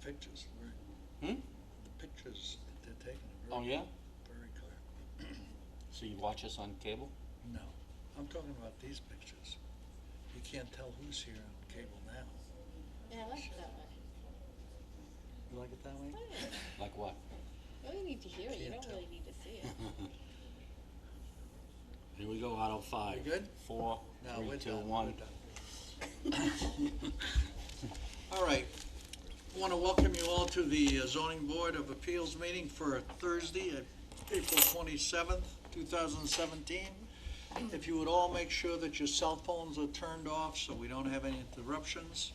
pictures, the pictures that they're taking are Oh, very, yeah? very clear. So you watch us on cable? No, I'm talking about these pictures. You can't tell who's here on cable now. Yeah, I like it that way. You like it that way? Oh, yeah. Like what? You only need to hear it, you Can't don't tell. really need to see it. Here we go, out of 5. We good? 4, No, 3, we're 2, done. 1. We're done. All right. I want to welcome you all to the Zoning Board of Appeals meeting for Thursday, April 27th, 2017. If you would all make sure that your cell phones are turned off so we don't have any interruptions.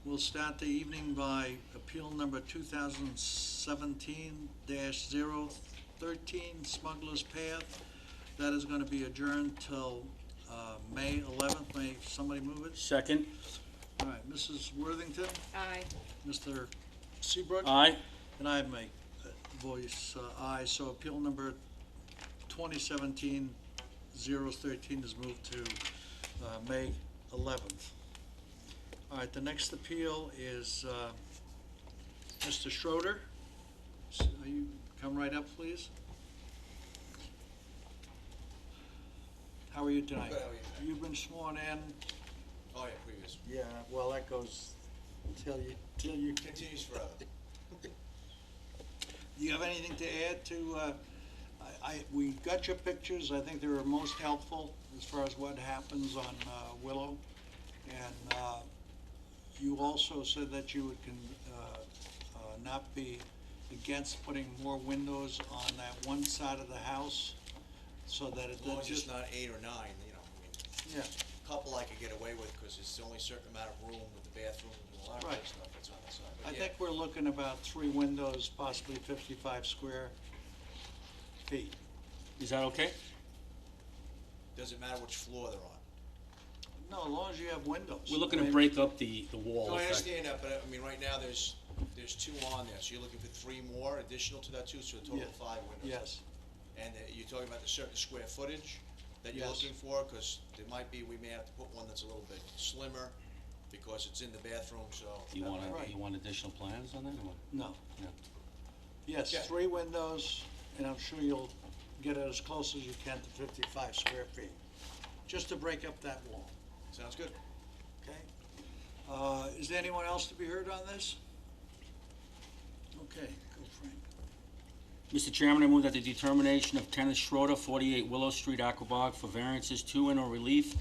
We'll start the evening by appeal number 2017-013, Smuggler's Path. That is going to be adjourned till May 11th. May somebody move it? Second? All right, Mrs. Worthington, Aye. Mr. Seabrook? Aye. And I make voice aye, so appeal number 2017-013 is moved to May 11th. All right, the next appeal is Mr. Schroeder. You come right up, please. How are you tonight? Good, how are you tonight? You've been sworn in. Oh, yeah, previous. Yeah, well, that goes till you. Continues forever. Do you have anything to add to, we got your pictures, I think they were most helpful as far as what happens on Willow. And you also said that you would not be against putting more windows on that one side of the house, so that it As long doesn't as it's just. not 8 or 9, you know, I mean, Yeah, a couple I could get away with, because it's only a certain amount of room with the bathroom and a lot of Right. other stuff that's on the side, I but think yeah. we're looking about 3 windows, possibly 55 square feet. Is that okay? Doesn't matter which floor they're on. No, as long as you have windows. We're looking I to mean, break up the wall No, I effect. understand that, but I mean, right now, there's 2 on there, so you're looking for 3 more additional to that too, so a total Yeah. of 5 windows. Yes, And you're talking about the certain square footage that you're Yes. looking for, because there might be, we may have to put one that's a little bit slimmer, because it's in the bathroom, so. You that want, might Right. be- you want additional plans on that, or what? no. Yeah. Yes, Yeah. 3 windows, and I'm sure you'll get it as close as you can to 55 square feet, just to break up that wall, Sounds good. okay? Is there anyone else to be heard on this? Okay, go Frank. Mr. Chairman, I move that the determination of Kenneth Schroeder, 48 Willow Street, Aquabog, for variances to and or relief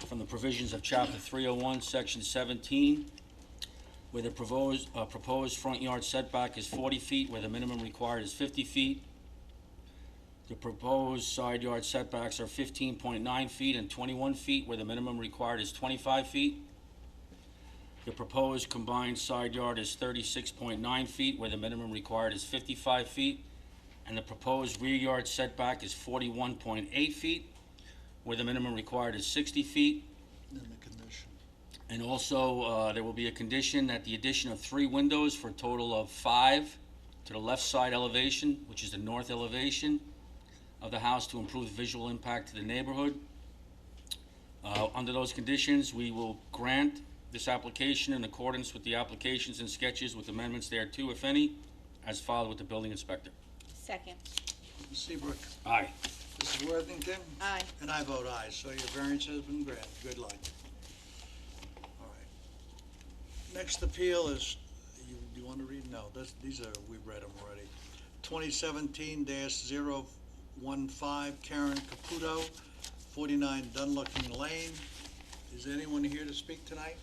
from the provisions of Chapter 301, Section 17, where the proposed front yard setback is 40 feet, where the minimum required is 50 feet. The proposed side yard setbacks are 15.9 feet and 21 feet, where the minimum required is 25 feet. The proposed combined side yard is 36.9 feet, where the minimum required is 55 feet. And the proposed rear yard setback is 41.8 feet, where the minimum required is 60 feet. Then the condition. And also, there will be a condition that the addition of 3 windows for a total of 5 to the left side elevation, which is the north elevation of the house, to improve visual impact to the neighborhood. Under those conditions, we will grant this application in accordance with the applications and sketches with amendments thereto, if any, as filed with the building inspector. Second. Mr. Seabrook, Aye. Mrs. Worthington? Aye. And I vote aye, so your variance has been granted. Good luck. All right. Next appeal is, you want to read? No, these are, we read them already. 2017-015, Karen Caputo, 49 Dunlocking Lane. Is anyone here to speak tonight?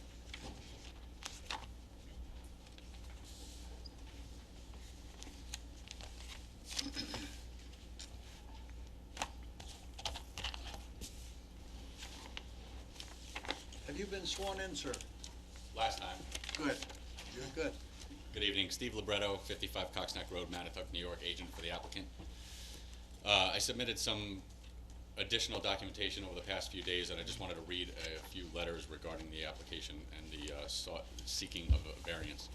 Have you been sworn in, sir? Last time. Good. You're good. Good evening, Steve Libretto, 55 Coxneck Road, Manitowoc, New York, agent for the applicant. I submitted some additional documentation over the past few days, and I just wanted to read a few letters regarding the application and the seeking of a variance.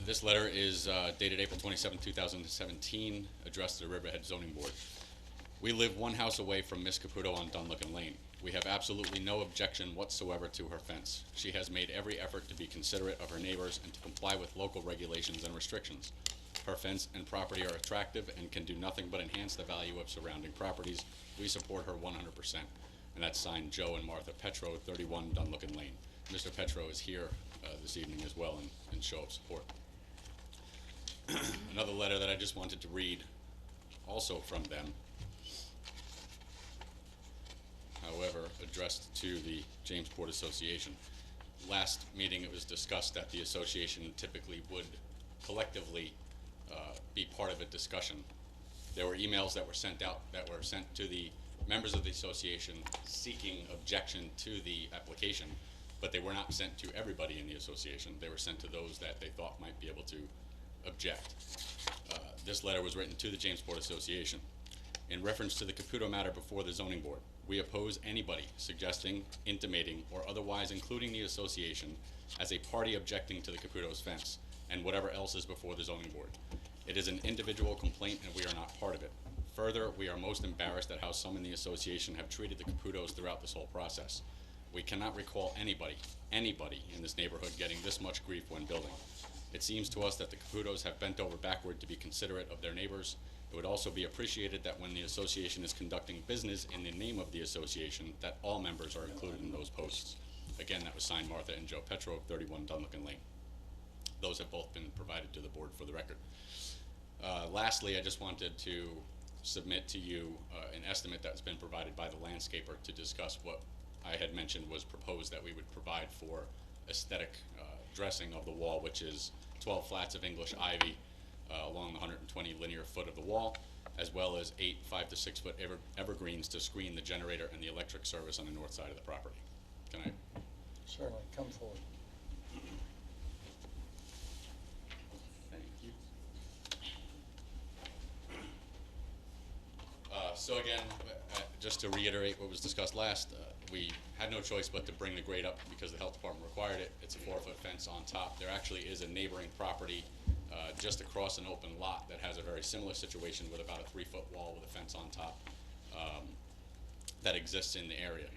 This letter is dated April 27, 2017, addressed to the Riverhead Zoning Board. We live one house away from Miss Caputo on Dunlocking Lane. We have absolutely no objection whatsoever to her fence. She has made every effort to be considerate of her neighbors and to comply with local regulations and restrictions. Her fence and property are attractive and can do nothing but enhance the value of surrounding properties. We support her 100%. And that's signed Joe and Martha Petro, 31 Dunlucken Lane. Mr. Petro is here this evening as well in show of support. Another letter that I just wanted to read, also from them, however, addressed to the Jamesport Association. Last meeting, it was discussed that the association typically would collectively be part of a discussion. There were emails that were sent out, that were sent to the members of the association seeking objection to the application, but they were not sent to everybody in the association. They were sent to those that they thought might be able to object. This letter was written to the Jamesport Association. In reference to the Caputo matter before the zoning board, we oppose anybody suggesting, intimating, or otherwise including the association as a party objecting to the Caputo's fence and whatever else is before the zoning board. It is an individual complaint and we are not part of it. Further, we are most embarrassed at how some in the association have treated the Caputos throughout this whole process. We cannot recall anybody in this neighborhood getting this much grief when building. It seems to us that the Caputos have bent over backward to be considerate of their neighbors. It would also be appreciated that when the association is conducting business in the name of the association, that all members are included in those posts. Again, that was signed Martha and Joe Petro, 31 Dunlucken Lane. Those have both been provided to the board for the record. Lastly, I just wanted to submit to you an estimate that's been provided by the landscaper to discuss what I had mentioned was proposed that we would provide for aesthetic dressing of the wall, which is 12 flats of English ivy along the 120 linear foot of the wall, as well as 8 5 to 6 foot evergreens to screen the generator and the electric service on the north side of the property. Can I? Certainly, come forward. Thank you. So again, just to reiterate what was discussed last, we had no choice but to bring the grade up because the health department required it. It's a 4-foot fence on top. There actually is a neighboring property just across an open lot that has a very similar situation with about a 3-foot wall with a fence on top that exists in the area.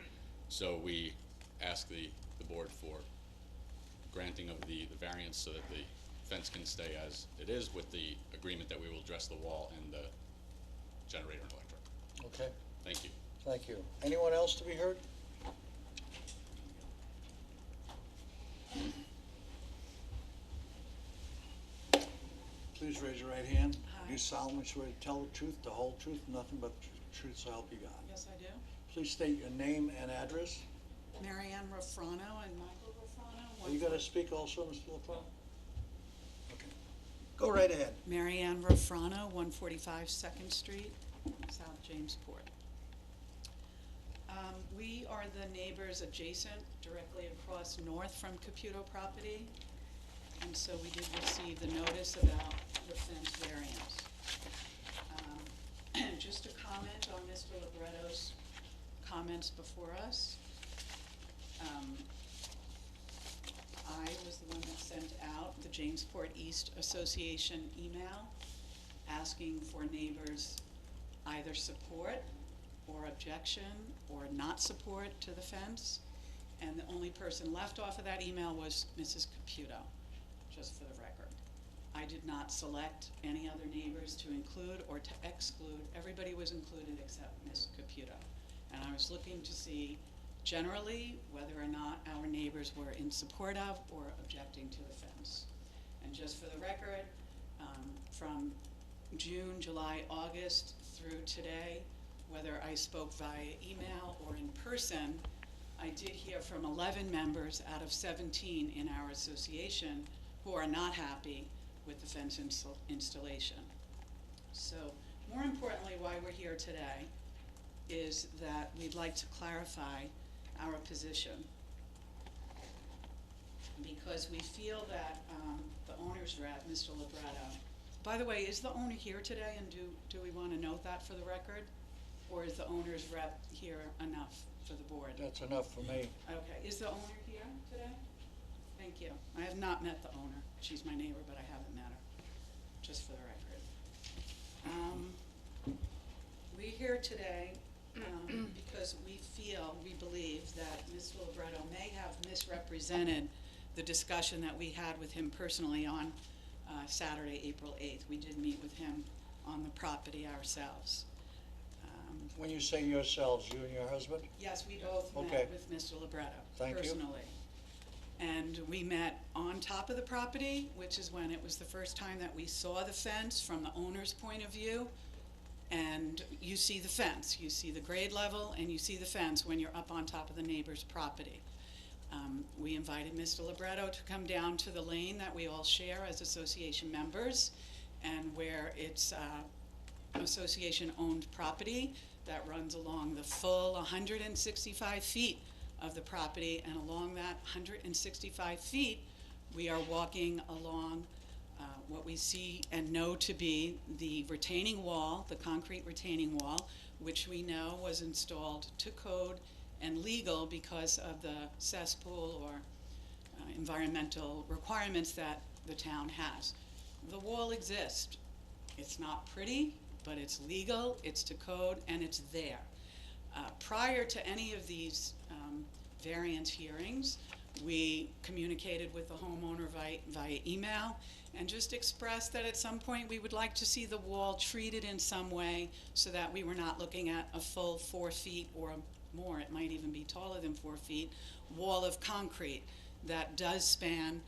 So we ask the board for granting of the variance so that the fence can stay as it is, with the agreement that we will address the wall and the generator and electric. Okay, Thank you. thank you. Anyone else to be heard? Please raise your right hand. Hi. Do you solemnly swear to tell the truth, the whole truth, nothing but the truth, so help you God? Yes, I do. Please state your name and address. Marianne Rafrano and Michael Rafrano. Are you going to speak also, Mr. LaFront? Okay. Go right ahead. Marianne Rafrano, 145 2nd Street, South Jamesport. We are the neighbors adjacent, directly across north from Caputo property. And so we did receive the notice about the fence variance. Just to comment on Mr. Libretto's comments before us. I was the one that sent out the Jamesport East Association email asking for neighbors either support or objection or not support to the fence. And the only person left off of that email was Mrs. Caputo, just for the record. I did not select any other neighbors to include or to exclude. Everybody was included except Ms. Caputo. And I was looking to see generally whether or not our neighbors were in support of or objecting to the fence. And just for the record, from June, July, August through today, whether I spoke via email or in person, I did hear from 11 members out of 17 in our association who are not happy with the fence installation. So more importantly, why we're here today is that we'd like to clarify our position, because we feel that the owner's rep, Mr. Libretto, by the way, is the owner here today, and do we want to note that for the record? Or is the owner's rep here enough for the board? That's enough for me. Okay, is the owner here today? Thank you. I have not met the owner. She's my neighbor, but I haven't met her, just for the record. We're here today because we believe that Mr. Libretto may have misrepresented the discussion that we had with him personally on Saturday, April 8th. We did meet with him on the property ourselves. When you say yourselves, you and your husband? Yes, we both Okay. met with Mr. Libretto Thank you. personally. And we met on top of the property, which is when it was the first time that we saw the fence from the owner's point of view. And you see the fence, you see the grade level, and you see the fence when you're up on top of the neighbor's property. We invited Mr. Libretto to come down to the lane that we all share as association members, and where it's association-owned property that runs along the full 165 feet of the property, and along that 165 feet, we are walking along what we see and know to be the retaining wall, the concrete retaining wall, which we know was installed to code and legal because of the cesspool or environmental requirements that the town has. The wall exists. It's not pretty, but it's legal, it's to code, and it's there. Prior to any of these variance hearings, we communicated with the homeowner via email and just expressed that at some point we would like to see the wall treated in some way so that we were not looking at a full 4 feet or more, it might even be taller than 4 feet, wall of concrete that does span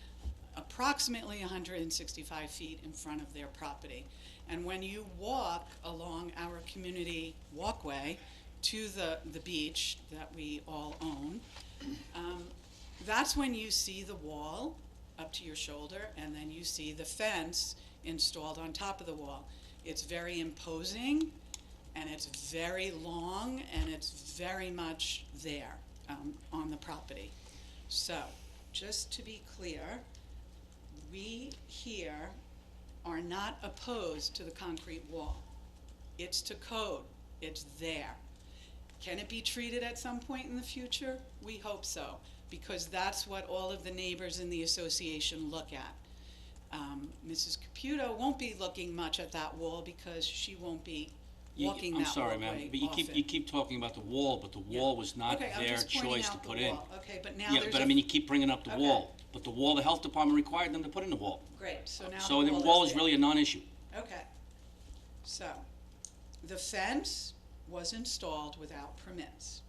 approximately 165 feet in front of their property. And when you walk along our community walkway to the beach that we all own, that's when you see the wall up to your shoulder, and then you see the fence installed on top of the wall. It's very imposing, and it's very long, and it's very much there on the property. So, just to be clear, we here are not opposed to the concrete wall. It's to code. It's there. Can it be treated at some point in the future? We hope so, because that's what all of the neighbors in the association look at. Mrs. Caputo won't be looking much at that wall because she won't be walking I'm that sorry, walkway ma'am, but you often. keep talking about the wall, but the wall was not Okay, I'm their just pointing choice to out the put in. wall. Okay, but now Yeah, there's but I mean, you keep bringing up the Okay. wall, but the wall, the health department required them to put in the wall. Great, so now So the wall is really a non-issue. Okay, so, the fence was installed without permits.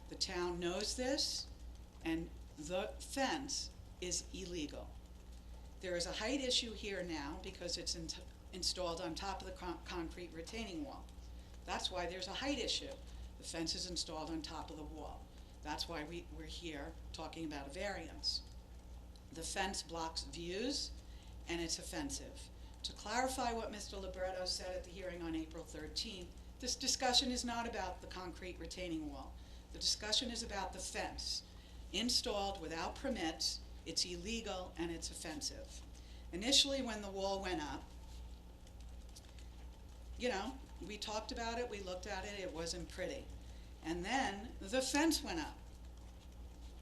The town knows this, and the fence is illegal. There is a height issue here now because it's installed on top of the concrete retaining wall. That's why there's a height issue. The fence is installed on top of the wall. That's why we're here talking about a variance. The fence blocks views, and it's offensive. To clarify what Mr. Libretto said at the hearing on April 13th, this discussion is not about the concrete retaining wall. The discussion is about the fence. Installed without permits, it's illegal and it's offensive. Initially, when the wall went up, we talked about it, we looked at it, it wasn't pretty. And then the fence went up.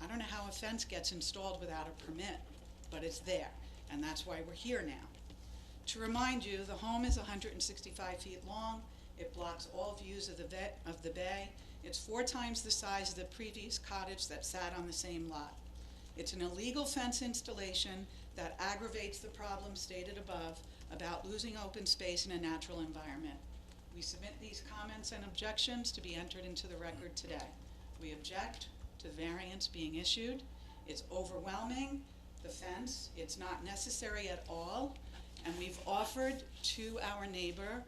I don't know how a fence gets installed without a permit, but it's there, and that's why we're here now. To remind you, the home is 165 feet long. It blocks all views of the bay. It's 4 times the size of the previous cottage that sat on the same lot. It's an illegal fence installation that aggravates the problem stated above about losing open space in a natural environment. We submit these comments and objections to be entered into the record today. We object to the variance being issued. It's overwhelming, the fence. It's not necessary at all. And we've offered to our neighbor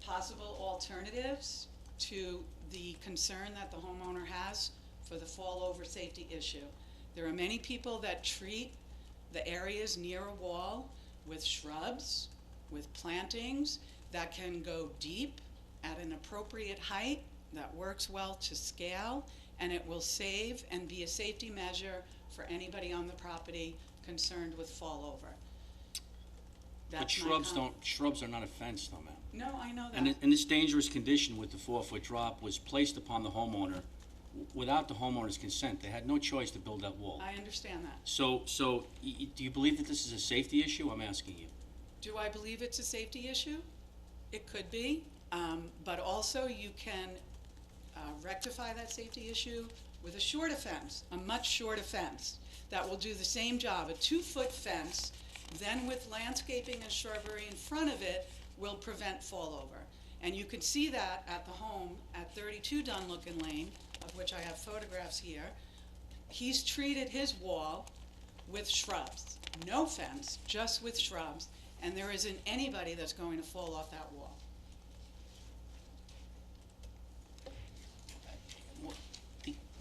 possible alternatives to the concern that the homeowner has for the fallover safety issue. There are many people that treat the areas near a wall with shrubs, with plantings that can go deep at an appropriate height that works well to scale, and it will save and be a safety measure for anybody on the property concerned with fallover. But That's my shrubs are not a fence though, ma'am. No, I know that. And this dangerous condition with the 4-foot drop was placed upon the homeowner without the homeowner's consent. They had no choice to build that wall. I understand that. So do you believe that this is a safety issue? I'm asking you. Do I believe it's a safety issue? It could be. But also you can rectify that safety issue with a shorter fence, a much shorter fence that will do the same job. A 2-foot fence, then with landscaping and shrubbery in front of it, will prevent fallover. And you can see that at the home at 32 Dunlookin Lane, of which I have photographs here. He's treated his wall with shrubs, no fence, just with shrubs, and there isn't anybody that's going to fall off that wall.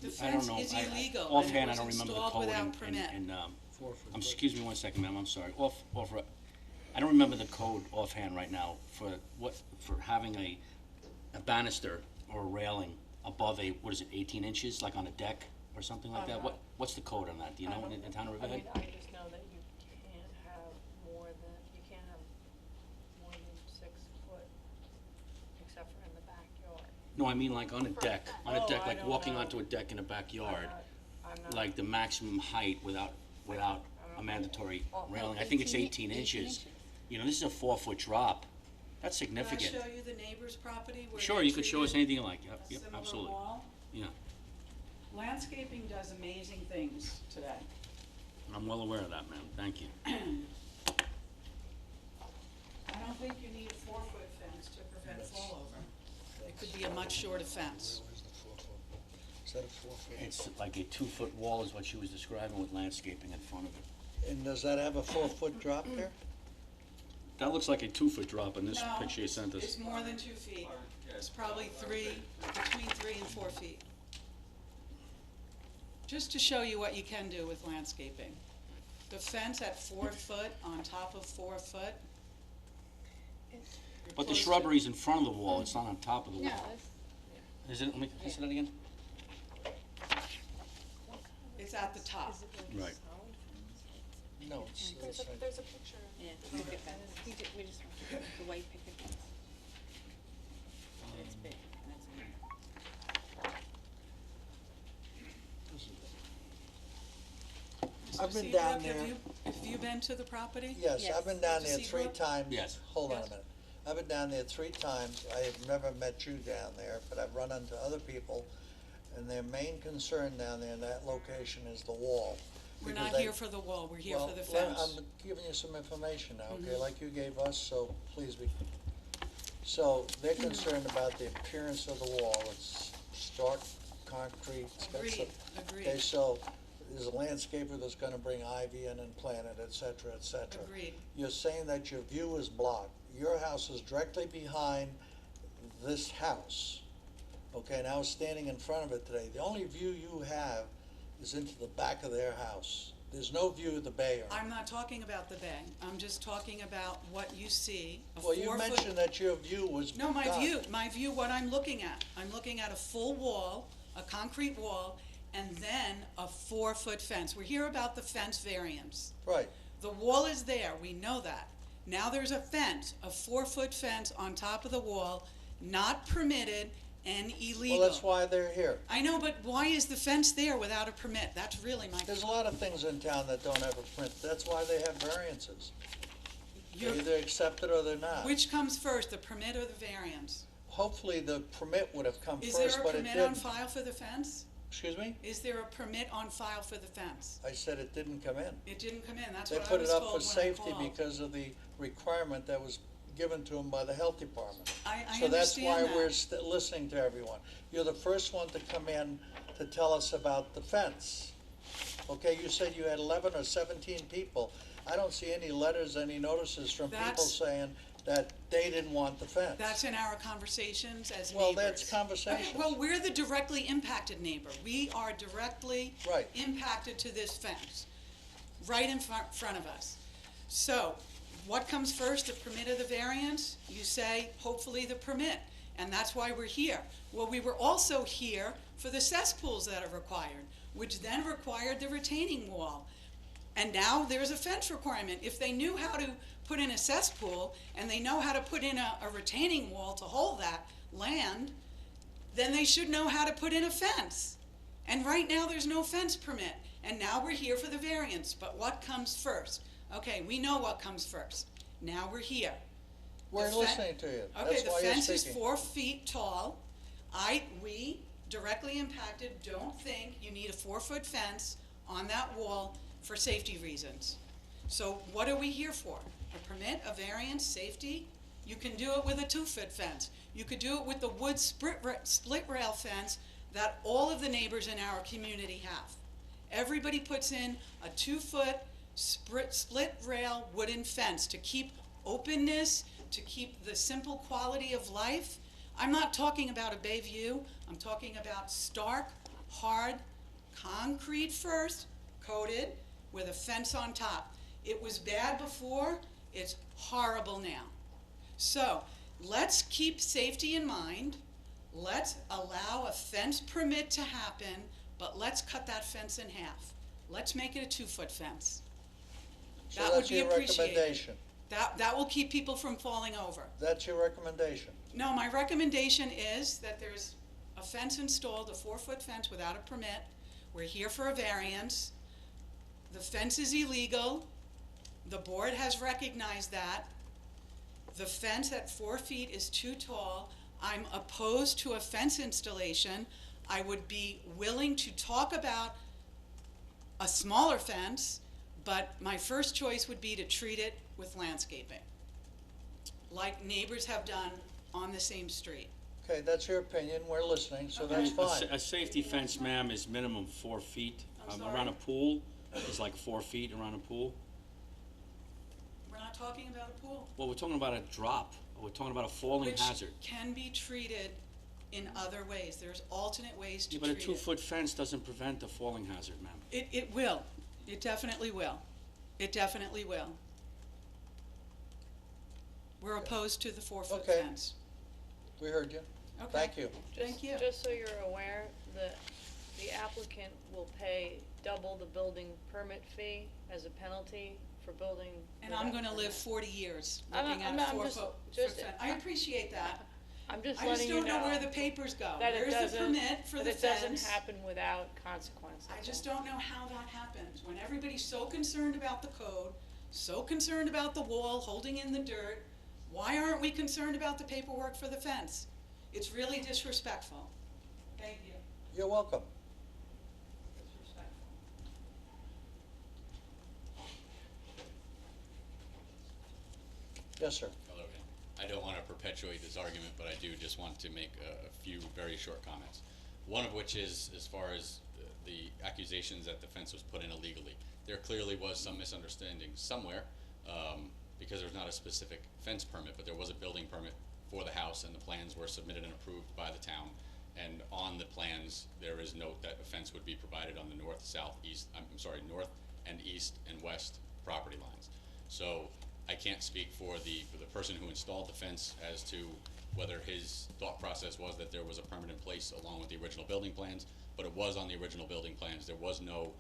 The I don't fence know. is I- illegal, and it Offhand, I was don't remember the installed code without and, permit. excuse me one second, ma'am, I'm sorry. I don't remember the code offhand right now for having a banister or a railing above 18 inches, like on a deck or something like that? What's the code on that? Do you know in the town of I Riverhead? mean, I just know that you can't have more than 6 foot, except for in the backyard. No, I mean like on a deck, Oh, I like don't walking know. onto a deck in a backyard, I'm not. like the maximum height without a mandatory railing. I think it's 18 inches. You know, this is a 4-foot drop. That's Can I significant. show you the neighbor's property where Sure, they you could show us treated anything you like. a Yep, similar absolutely. wall? Yeah, Landscaping does amazing things today. I'm well aware of that, ma'am. Thank you. I don't think you need a 4-foot fence to prevent fallover. It could be a much shorter fence. Is that a 4-foot? It's like a 2-foot wall is what she was describing with landscaping in front of it. And does that have a 4-foot drop there? That looks like a 2-foot drop in this No, picture you sent us. it's more than 2 feet. It's probably between 3 and 4 feet. Just to show you what you can do with landscaping. The fence at 4 foot on top of 4 foot. you're But the close to- shrubbery's in front of the wall, it's not on top of the No, wall. it's, Is it, let me, can I say that again? It's at the top. Right. No, it's like. There's a picture. yeah, picket fence. We just want the white picket fence. It's big, that's Mr. I've been Seabrook, down there. Have you been to the property? Yes, Yes. I've been down there Mr. 3 Seabrook? times. Yes. Hold on a Yes. minute. I've been down there 3 times. I have never met you down there, but I've run into other people, and their main concern down there in that location is the wall. We're Because not they- here for the wall, we're here Well, for the let- fence. I'm giving you some information now, okay, Mhm. like you gave us, so please be. So they're concerned about the appearance of the wall. It's stark concrete. It's got Agreed, some- agreed. Okay, so there's a landscaper that's gonna bring ivy in and plant it, et cetera, et cetera. Agreed. You're saying that your view is blocked. Your house is directly behind this house. Okay, and I was standing in front of it today. The only view you have is into the back of their house. There's no view of the bay. I'm not talking about the bay, I'm just talking about what you see, a Well, you 4-foot. mentioned that your view was. No, my blocked. view, what I'm looking at a full wall, a concrete wall, and then a 4-foot fence. We're here about the fence variance. Right, The wall is there, we know that. Now there's a fence, a 4-foot fence on top of the wall, not permitted and illegal. well, that's why they're here. I know, but why is the fence there without a permit? That's really my, There's a lot of things in town that don't have a permit, that's why they have variances. They're you're- either accepted or they're not. which comes first, the permit or the variance? Hopefully, the permit would have come Is first, there a but it permit on didn't. file for the fence? Excuse me? Is there a permit on file for the fence? I said it didn't come in. It didn't come in, that's They what I put was it told up when for I safety called. because of the requirement that was given to them by the health department. I So that's why understand we're that. listening to everyone. You're the first one to come in to tell us about the fence. Okay, you said you had 11 or 17 people. I don't see any letters, any notices from people That's- saying that they didn't want the fence. That's in our conversations as neighbors. Well, that's conversations. Well, we're the directly impacted neighbor. We are directly Right. impacted to this fence, right in front of us. So, what comes first, the permit or the variance? You say, hopefully the permit, and that's why we're here. Well, we were also here for the cesspools that are required, which then required the retaining wall. And now there's a fence requirement. If they knew how to put in a cesspool, and they know how to put in a retaining wall to hold that land, then they should know how to put in a fence. And right now, there's no fence permit, and now we're here for the variance, but what comes first? Okay, we know what comes first. Now we're here. We're The listening to you. Okay, That's the why you're fence is speaking. 4 feet tall. We, directly impacted, don't think you need a 4-foot fence on that wall for safety reasons. So what are we here for? A permit, a variance, safety? You can do it with a 2-foot fence. You could do it with the wood split rail fence that all of the neighbors in our community have. Everybody puts in a 2-foot split rail wooden fence to keep openness, to keep the simple quality of life. I'm not talking about a bay view. I'm talking about stark, hard, concrete first, coated, with a fence on top. It was bad before, it's horrible now. So, let's keep safety in mind. Let's allow a fence permit to happen, but let's cut that fence in half. Let's make it a 2-foot fence. So That would that's be your appreciated. recommendation. That will keep people from falling over. That's your recommendation. No, my recommendation is that there's a fence installed, a 4-foot fence without a permit. We're here for a variance. The fence is illegal. The board has recognized that. The fence at 4 feet is too tall. I'm opposed to a fence installation. I would be willing to talk about a smaller fence, but my first choice would be to treat it with landscaping, like neighbors have done on the same street. Okay, that's your opinion. We're listening, so that's A fine. a safety fence, ma'am, is minimum 4 feet. I'm Around sorry? a pool, is like 4 feet around a pool. We're not talking about a pool. Well, we're talking about a drop. We're talking about a falling hazard. Which can be treated in other ways. There's alternate ways to Yeah, but a treat it. 2-foot fence doesn't prevent a falling hazard, ma'am. It will. It definitely will. It definitely will. We're opposed to the 4-foot Okay. fence. We heard you. Okay. Thank you. Thank you. Just so you're aware, the applicant will pay double the building permit fee as a penalty for building. And I'm without gonna live permit. 40 years I'm looking not- at a I'm just- 4-foot just- fence. I appreciate that. I'm just I just letting you don't know know where the papers go. that it Where's the doesn't, permit for that the it doesn't fence? happen without consequences. I just don't know how that happens, when everybody's so concerned about the code, so concerned about the wall holding in the dirt, why aren't we concerned about the paperwork for the fence? It's really disrespectful. Thank you. You're welcome. Disrespectful. Yes, sir. Hello again. I don't want to perpetuate this argument, but I do just want to make a few very short comments. One of which is, as far as the accusations that the fence was put in illegally. There clearly was some misunderstanding somewhere, because there's not a specific fence permit, but there was a building permit for the house, and the plans were submitted and approved by the town. And on the plans, there is note that a fence would be provided on the north, south, east, north and east and west property lines. So I can't speak for the person who installed the fence as to whether his thought process was that there was a permit in place along with the original building plans, but it was on the original building plans. There was no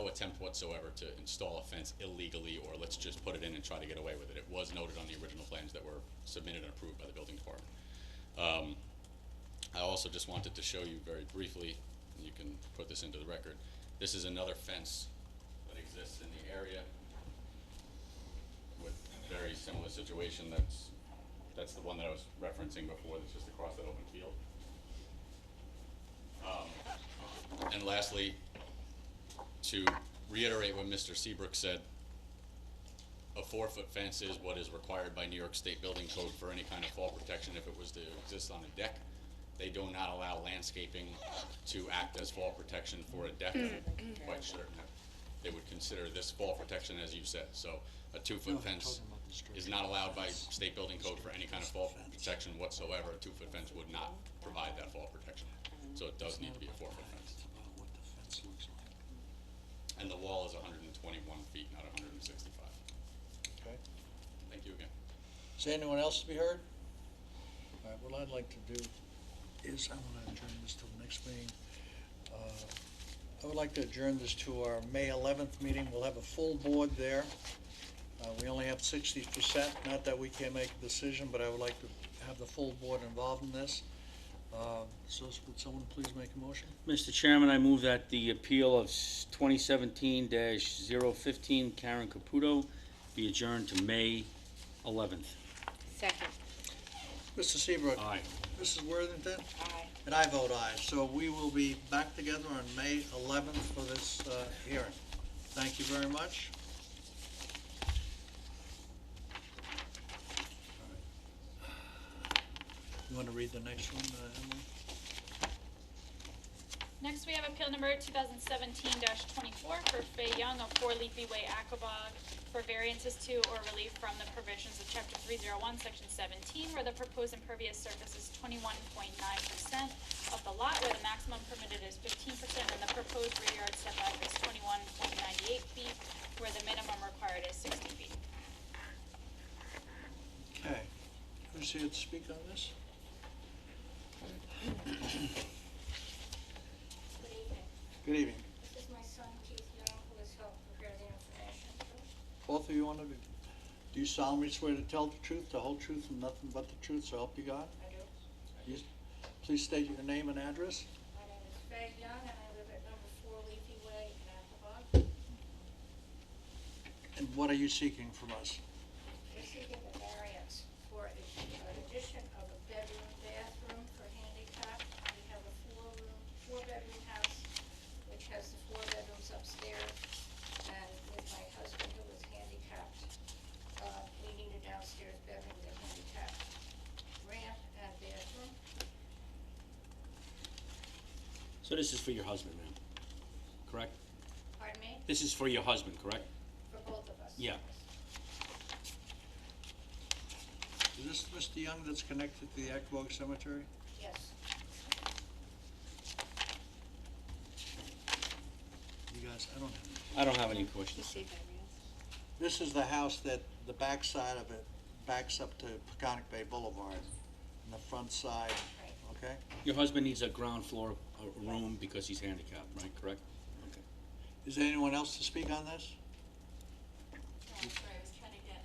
attempt whatsoever to install a fence illegally, or let's just put it in and try to get away with it. It was noted on the original plans that were submitted and approved by the building department. I also just wanted to show you very briefly, and you can put this into the record, this is another fence that exists in the area with very similar situation. That's the one that I was referencing before, that's just across that open field. And lastly, to reiterate what Mr. Seabrook said, a 4-foot fence is what is required by New York State Building Code for any kind of fall protection if it was to exist on a deck. They do not allow landscaping to act as fall protection for a deck. I'm quite certain that they would consider this fall protection, as you said. So a 2-foot fence is not allowed by State Building Code for any kind of fall protection whatsoever. A 2-foot fence would not provide that fall protection. So it does need to be a 4-foot fence. And the wall is 121 feet, not 165. Okay. Thank you again. Is there anyone else to be heard? All right, what I'd like to do is, I want to adjourn this till the next meeting. I would like to adjourn this to our May 11th meeting. We'll have a full board there. We only have 60%, not that we can't make a decision, but I would like to have the full board involved in this. So would someone please make a motion? Mr. Chairman, I move that the appeal of 2017-015 Karen Caputo be adjourned to May 11th. Second. Mr. Seabrook? Aye. Mrs. Worthington? Aye. And I vote aye. So we will be back together on May 11th for this hearing. Thank you very much. You want to read the next one, Emily? Next, we have appeal number 2017-24 for Fay Young of 4 Leafy Way, Aquabog, for variances to or relief from the provisions of Chapter 301, Section 17, where the proposed impervious surface is 21.9% of the lot, where the maximum permitted is 15%, and the proposed rear yard setback is 21.98 feet, where the minimum required is 60 feet. Okay. Who's here to speak on this? Good evening. Good evening. This is my son Keith Young, who has helped prepare the information. Both of you want to, do you solemnly swear to tell the truth, the whole truth, and nothing but the truth, so help you God? I do. You- Please state your name and address. My name is Faye Young, and I live at number 4 Leafy Way in Aquabog. And what are you seeking from us? We're seeking a variance for an addition of a bedroom, bathroom for handicap. We have a four-bedroom house, which has the 4 bedrooms upstairs. And with my husband, who is handicapped, we need a downstairs bedroom with a handicap ramp and bathroom. So this is for your husband, ma'am, correct? Pardon me? This is for your husband, correct? For both of us. Yeah. Is this Mr. Young that's connected to the Aquabog Cemetery? Yes. You guys, I don't have. I don't have any questions. Received by Rance. This is the house that the back side of it backs up to Peconic Bay Boulevard, and the front side, okay? Your husband needs a ground floor room because he's handicapped, right, correct? Okay. Is there anyone else to speak on this? No, I'm sorry, I was trying to get,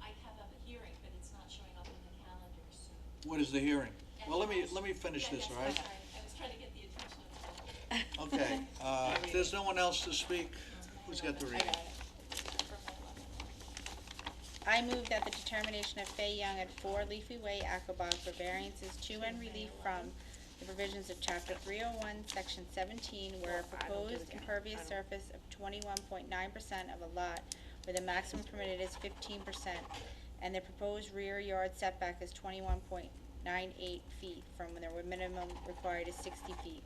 I have a hearing, but it's not showing up on the calendar, so. What is the hearing? Well, let me finish Yeah, this, yes, all right? I'm sorry. I was trying to get the attention of the. Okay, if there's no one else to speak, who's got the I reading? got it. I move that the determination of Fay Young at 4 Leafy Way, Aquabog, for variances to and relief from the provisions of Chapter 301, Section 17, where a proposed impervious surface of 21.9% of a lot where the maximum permitted is 15%, and the proposed rear yard setback is 21.98 feet from when the minimum required is 60 feet,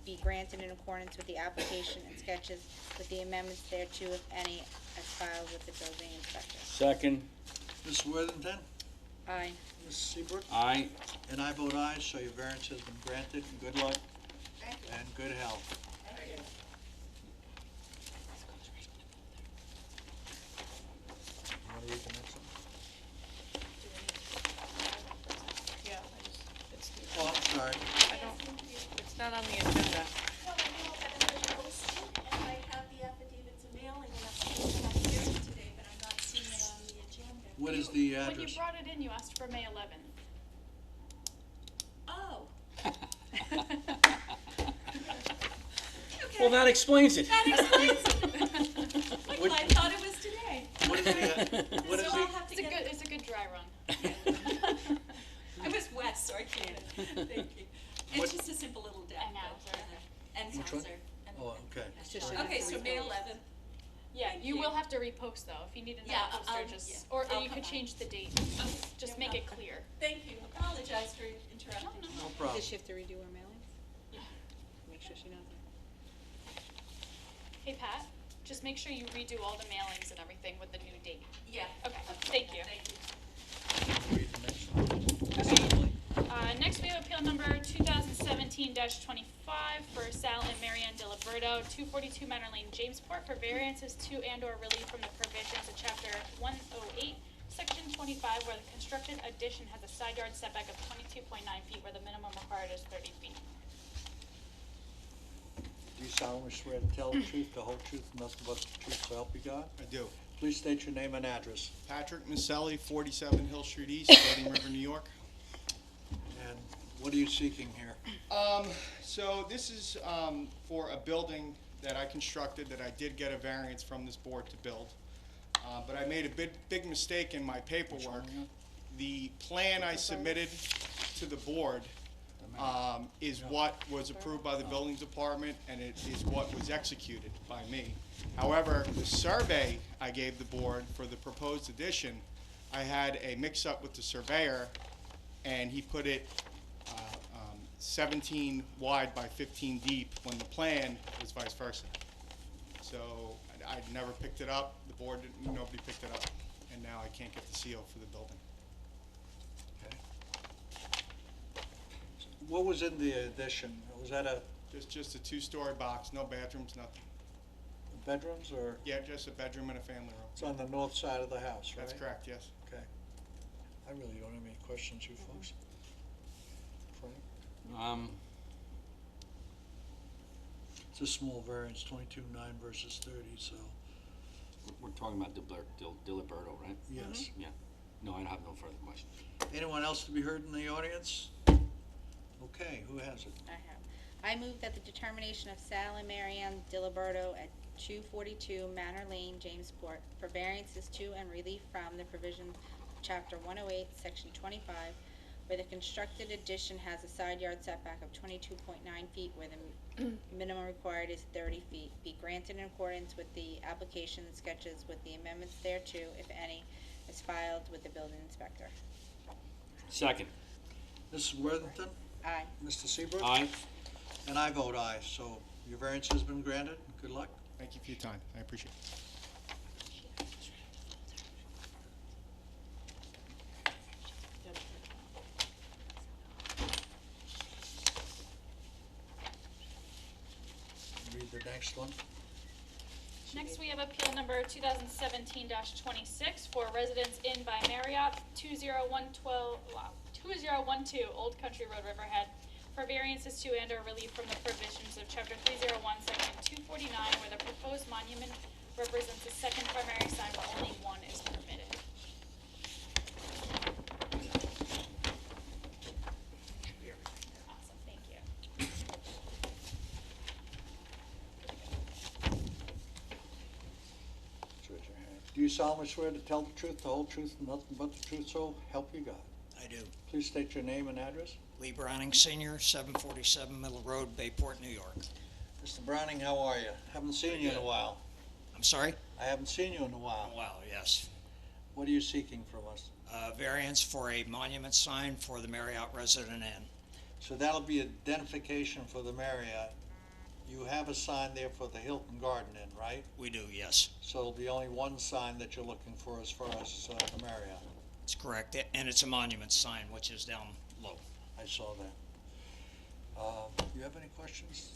be granted in accordance with the application and sketches with the amendments thereto, if any, as filed with the building inspector. Second, Ms. Worthington? Aye. Ms. Seabrook? aye. And I vote aye, so your variance has been granted, and good luck Thank you. and good health. Thank you. You want to read the next one? Yeah, it's, Oh, I'm sorry. it's not on the agenda. Well, I know that I'm posted, and I have the affidavits of mailing, and I'm supposed to have a hearing today, but I'm not seeing it on the agenda. What is the When you address? brought it in, you asked for May 11th. Oh. Well, that explains it. That explains it. What- Well, I thought it was today. What is the, what is So I'll the, have to get. It's a good dry run. I was wet, so I can't. Thank you. What- It's just a simple little deck. And Hauser. And Which one? Hauser. And- oh, okay. It's just All right. Okay, so May 11th. Yeah, Thank you you. will have to repost though, if you need another Yeah, poster, I'll- just, yeah, or I'll you come could back. change the date, Okay, just no make it problem. clear. Thank you. Apologize for interrupting. No problem. Does she have to redo her mailings? Yeah. Make sure she knows that. Hey Pat, just make sure you redo all the mailings and everything with the new date. Yeah. Okay, thank you. Thank you. Read the next one. Ms. Emily? Next we have appeal number 2017-25 for Sal and Marianne Diliberto, 242 Manor Lane, Jamesport, for variances to and/or relief from the provisions of Chapter 108, Section 25, where the constructed addition has a side yard setback of 22.9 feet, where the minimum required is 30 feet. Do you solemnly swear to tell the truth, the whole truth, and nothing but the truth, so help you God? I do. Please state your name and address. Patrick Maselli, 47 Hill Street East, Wading River, New York. And what are you seeking here? So this is for a building that I constructed that I did get a variance from this board to build. But I made a big mistake in my paperwork. The plan I submitted to the board is what was approved by the building department, and it is what was executed by me. However, the survey I gave the board for the proposed addition, I had a mix-up with the surveyor, and he put it 17 wide by 15 deep, when the plan was vice versa. So I never picked it up, the board, nobody picked it up, and now I can't get the CO for the building. What was in the addition? Was that a Just a two-story box, no bathrooms, nothing. bedrooms or Yeah, just a bedroom and a family room. it's on the north side of the house, right? That's correct, yes. Okay. I really don't have any questions, you folks. Frank? It's a small variance, 22.9 versus 30, so, We're talking about Diliberto, right? yes. Yeah. No, I have no further questions. Anyone else to be heard in the audience? Okay, who has it? I have. I move that the determination of Sal and Marianne Diliberto at 242 Manor Lane, Jamesport, for variances to and relief from the provision of Chapter 108, Section 25, where the constructed addition has a side yard setback of 22.9 feet, where the minimum required is 30 feet, be granted in accordance with the application and sketches with the amendments thereto, if any, as filed with the building inspector. Second. Mrs. Worthington? Aye. Mr. Seabrook? Aye. And I vote aye, so your variance has been granted. Good luck. Thank you for your time, I appreciate it. Read the next one. Next, we have appeal number 2017-26 for Residence Inn by Marriott, 20112 Old Country Road, Riverhead, for variances to and/or relief from the provisions of Chapter 301, Section 249, where the proposed monument represents a second primary sign where only one is permitted. Awesome, thank you. Let's raise your hand. Do you solemnly swear to tell the truth, the whole truth, and nothing but the truth, so help you God? I do. Please state your name and address. Lee Browning Senior, 747 Middle Road, Bayport, New York. Mr. Browning, how are you? Haven't seen you in a while. I'm sorry? I haven't seen you in a while. Wow, yes. What are you seeking from us? Variance for a monument sign for the Marriott Resident Inn. So that'll be identification for the Marriott. You have a sign there for the Hilton Garden Inn, right? We do, yes. So it'll be only one sign that you're looking for as far as the Marriott. That's correct. And it's a monument sign, which is down low. I saw that. Do you have any questions?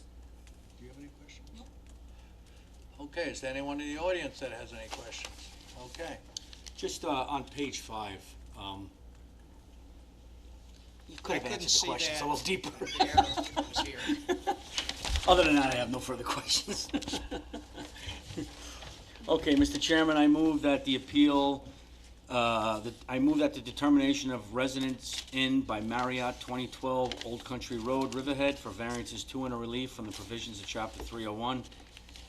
Do you have any questions? No. Okay, is there anyone in the audience that has any questions? Okay. Just on page 5, you could have I couldn't answered the see questions a that. little deeper. The arrow was here. Other than that, I have no further questions. Okay, Mr. Chairman, I move that the appeal, I move that the determination of Residence Inn by Marriott, 2012 Old Country Road, Riverhead, for variances to and a relief from the provisions of Chapter 301,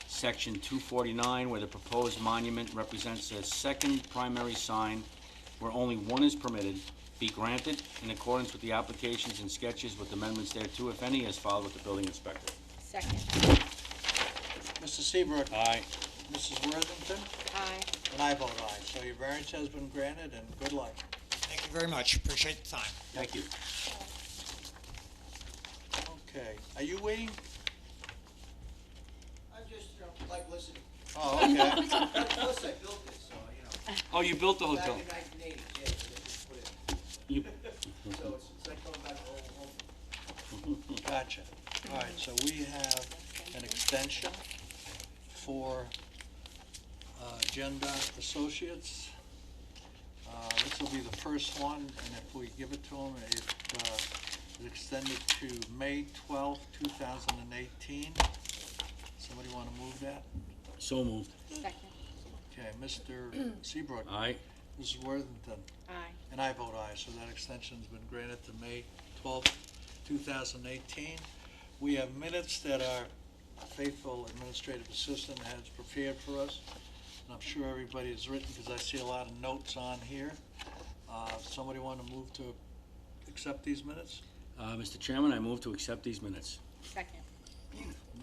Section 249, where the proposed monument represents a second primary sign where only one is permitted, be granted in accordance with the applications and sketches with amendments thereto, if any, as filed with the building inspector. Second. Mr. Seabrook? Aye. Mrs. Worthington? Aye. And I vote aye. So your variance has been granted, and good luck. Thank you very much. Appreciate the time. Thank you. Okay. Are you waiting? I just, like listening. Oh, okay. Plus, I built it, so, Oh, you built the back hotel? in 1980, yeah, so they just put it, You, so it's like going back to old home. Gotcha. All right, so we have an extension for Agenda Associates. This will be the first one, and if we give it to them, it is extended to May 12th, 2018. Somebody want to move that? so moved. Second. Okay, Mr. Seabrook. Aye. Mrs. Worthington. Aye. And I vote aye, so that extension's been granted to May 12th, 2018. We have minutes that our faithful administrative assistant has prepared for us. And I'm sure everybody has written, because I see a lot of notes on here. Somebody want to move to accept these minutes? Mr. Chairman, I move to accept these minutes. Second.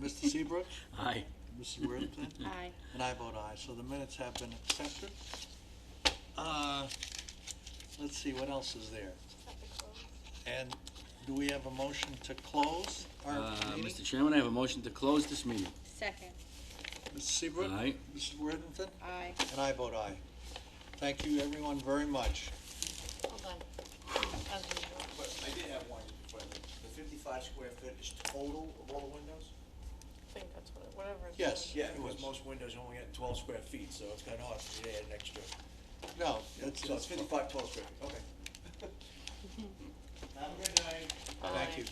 Mr. Seabrook? Aye. Mrs. Worthington? Aye. And I vote aye, so the minutes have been accepted. Let's see, what else is there? And do we have a motion to close our meeting? Mr. Chairman, I have a motion to close this meeting. Second. Mrs. Seabrook? Aye. Mrs. Worthington? Aye. And I vote aye. Thank you, everyone, very much. Hold on. As usual. But I did have one, the 55 square foot is total of all the windows? I think that's whatever it Yes. says. Yeah, It because was. most windows only get 12 square feet, so it's kind of hard for you to add an extra. No, it's, So it's 55 total square feet, okay. Have a good night. thank you.